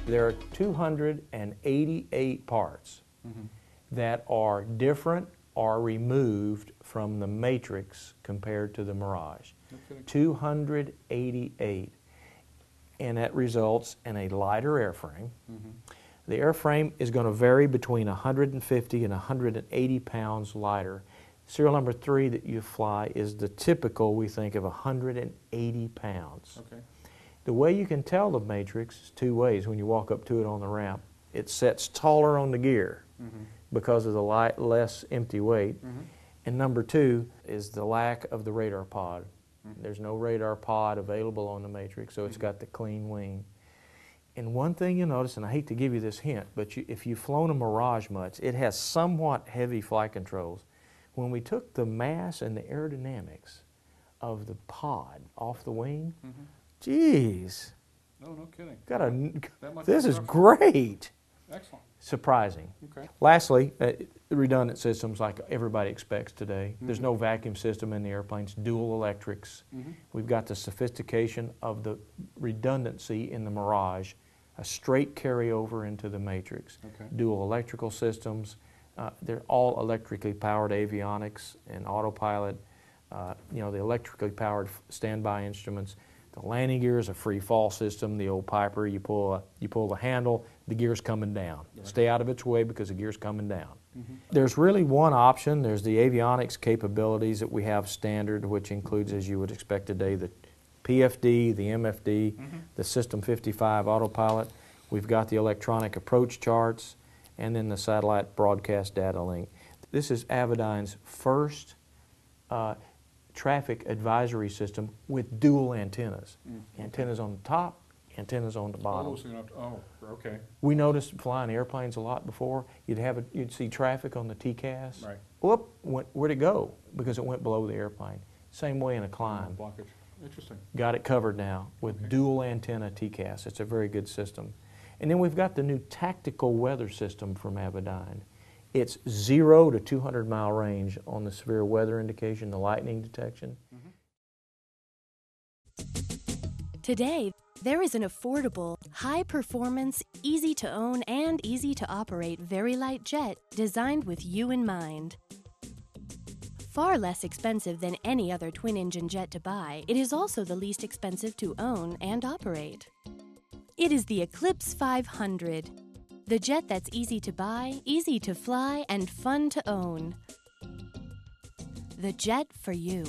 There are 288 parts that are different or removed from the Matrix compared to the Mirage. Okay. 288. And that results in a lighter airframe. The airframe is going to vary between 150 and 180 pounds lighter. Serial number 3 that you fly is the typical, we think, of 180 pounds. Okay. The way you can tell the Matrix is two ways. When you walk up to it on the ramp, it sets taller on the gear because of the less empty weight. And number 2 is the lack of the radar pod. There's no radar pod available on the Matrix, so it's got the clean wing. And one thing you'll notice, and I hate to give you this hint, but if you've flown a Mirage much, it has somewhat heavy flight controls. When we took the mass and the aerodynamics of the pod off the wing, geez. No, no kidding. This is great. Excellent. Surprising. Okay. Lastly, redundant systems like everybody expects today. There's no vacuum system in the airplanes, dual electrics. We've got the sophistication of the redundancy in the Mirage, a straight carryover into the Matrix. Okay. Dual electrical systems. They're all electrically powered avionics and autopilot. You know, the electrically powered standby instruments. The landing gear is a free fall system. The old Piper, you pull the handle, the gear's coming down. Right. Stay out of its way because the gear's coming down. There's really one option. There's the avionics capabilities that we have standard, which includes, as you would expect today, the PFD, the MFD, the System 55 autopilot. We've got the electronic approach charts, and then the satellite broadcast data link. This is Avidyne's first traffic advisory system with dual antennas. Antennas on the top, antennas on the bottom. Oh, okay. We noticed flying airplanes a lot before. You'd see traffic on the TCAS. Right. Whoop, where'd it go? Because it went below the airplane. Same way in a climb. Blockage. Interesting. Got it covered now with dual antenna TCAS. It's a very good system. And then we've got the new tactical weather system from Avidyne. It's 0 to 200 mile range on the severe weather indication, the lightning detection. Today, there is an affordable, high-performance, easy-to-own and easy-to-operate very light jet designed with you in mind. Far less expensive than any other twin-engine jet to buy, it is also the least expensive to own and operate. It is the Eclipse 500, the jet that's easy to buy, easy to fly, and fun to own. The jet for you.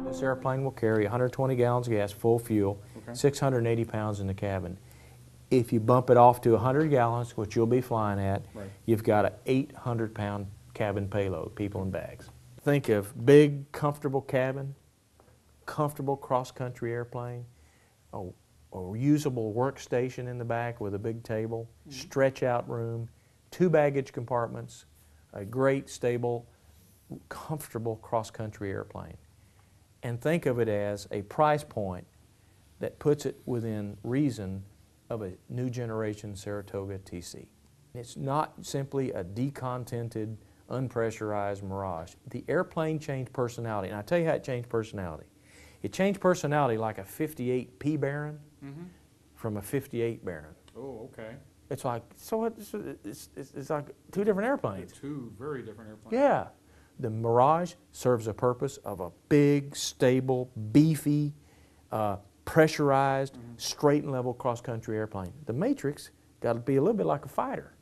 This airplane will carry 120 gallons of gas, full fuel, 680 pounds in the cabin. If you bump it off to 100 gallons, which you'll be flying at, you've got an 800-pound cabin payload, people and bags. Think of big, comfortable cabin, comfortable cross-country airplane, a reusable workstation in the back with a big table, stretch-out room, 2 baggage compartments, a great, stable, comfortable cross-country airplane. And think of it as a price point that puts it within reason of a new generation Saratoga TC. It's not simply a decontented, unpressurized Mirage. The airplane changed personality, and I'll tell you how it changed personality. It changed personality like a 58 P Baron from a 58 Baron. Oh, okay. It's like, so it's like 2 different airplanes. They're 2 very different airplanes. Yeah. The Mirage serves a purpose of a big, stable, beefy, pressurized, straight and level cross-country airplane. The Matrix got to be a little bit like a fighter.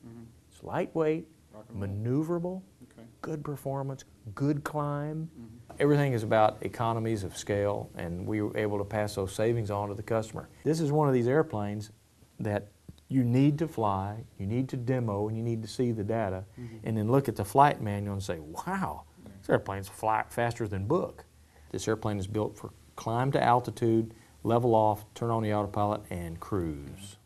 It's lightweight, maneuverable, good performance, good climb. Everything is about economies of scale, and we were able to pass those savings on to the customer. This is one of these airplanes that you need to fly, you need to demo, and you need to see the data, and then look at the flight manual and say, wow, this airplane's fly faster than book. This airplane is built for climb to altitude, level off, turn on the autopilot, and cruise.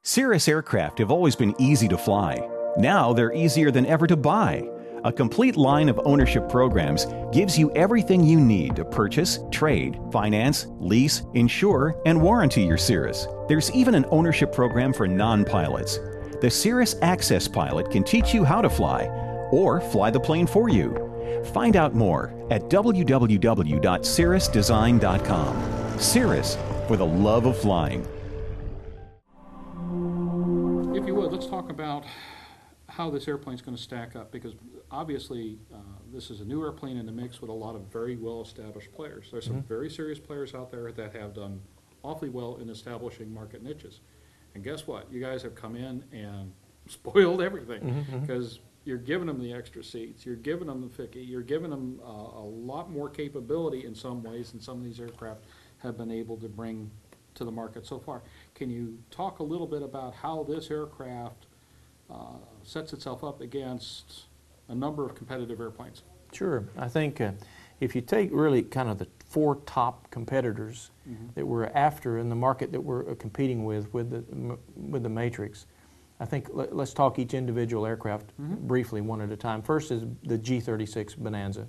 Cirrus aircraft have always been easy to fly. Now they're easier than ever to buy. A complete line of ownership programs gives you everything you need to purchase, trade, finance, lease, insure, and warranty your Cirrus. There's even an ownership program for non-pilots. The Cirrus Access Pilot can teach you how to fly, or fly the plane for you. Find out more at www.cirrusdesign.com. Cirrus, for the love of flying. If you would, let's talk about how this airplane is going to stack up, because obviously this is a new airplane in the mix with a lot of very well-established players. There's some very serious players out there that have done awfully well in establishing market niches. And guess what? You guys have come in and spoiled everything, because you're giving them the extra seats, you're giving them the FICI, you're giving them a lot more capability in some ways than some of these aircraft have been able to bring to the market so far. Can you talk a little bit about how this aircraft sets itself up against a number of competitive airplanes? Sure. I think if you take really kind of the four top competitors that we're after in the market that we're competing with the Matrix, I think let's talk each individual aircraft briefly, one at a time. First is the G36 Bonanza.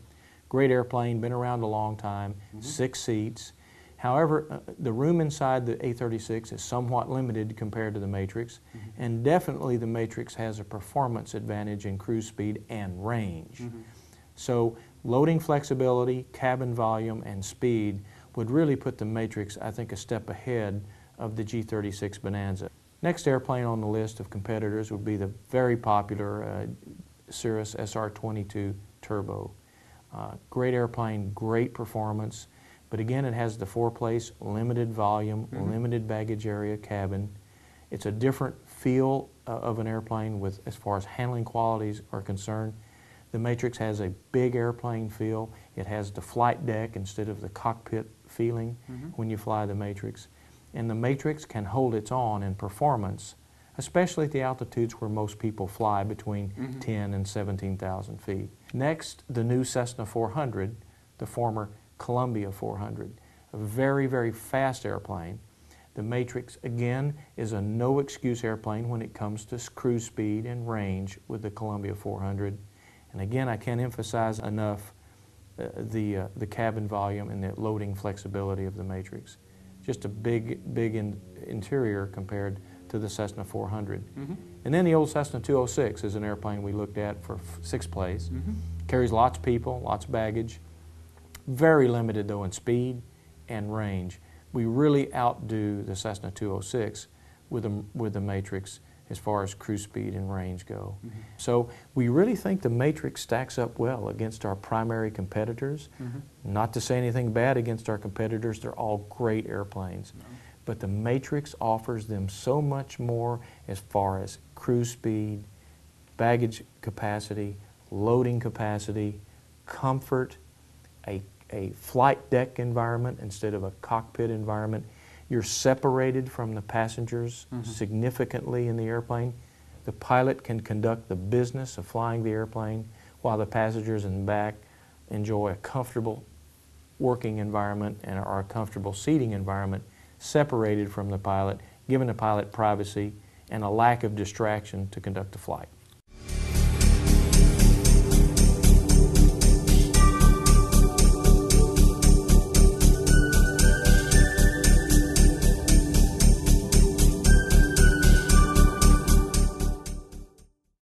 Great airplane, been around a long time, 6 seats. However, the room inside the A36 is somewhat limited compared to the Matrix, and definitely the Matrix has a performance advantage in cruise speed and range. So loading flexibility, cabin volume, and speed would really put the Matrix, I think, a step ahead of the G36 Bonanza. Next airplane on the list of competitors would be the very popular Cirrus SR-22 Turbo. Great airplane, great performance. But again, it has the 4-place, limited volume, limited baggage area cabin. It's a different feel of an airplane with, as far as handling qualities are concerned. The Matrix has a big airplane feel. It has the flight deck instead of the cockpit feeling when you fly the Matrix. And the Matrix can hold its own in performance, especially at the altitudes where most people fly between 10 and 17,000 feet. Next, the new Cessna 400, the former Columbia 400, a very, very fast airplane. The Matrix, again, is a no-excuse airplane when it comes to cruise speed and range with the Columbia 400. And again, I can't emphasize enough the cabin volume and the loading flexibility of the Matrix. Just a big interior compared to the Cessna 400. And then the old Cessna 206 is an airplane we looked at for 6th place. Carries lots of people, lots of baggage. Very limited, though, in speed and range. We really outdo the Cessna 206 with the Matrix as far as cruise speed and range go. So we really think the Matrix stacks up well against our primary competitors. Not to say anything bad against our competitors, they're all great airplanes. But the Matrix offers them so much more as far as cruise speed, baggage capacity, loading capacity, comfort, a flight deck environment instead of a cockpit environment. You're separated from the passengers significantly in the airplane. The pilot can conduct the business of flying the airplane while the passengers in the back enjoy a comfortable working environment and or a comfortable seating environment separated from the pilot, giving the pilot privacy and a lack of distraction to conduct the flight.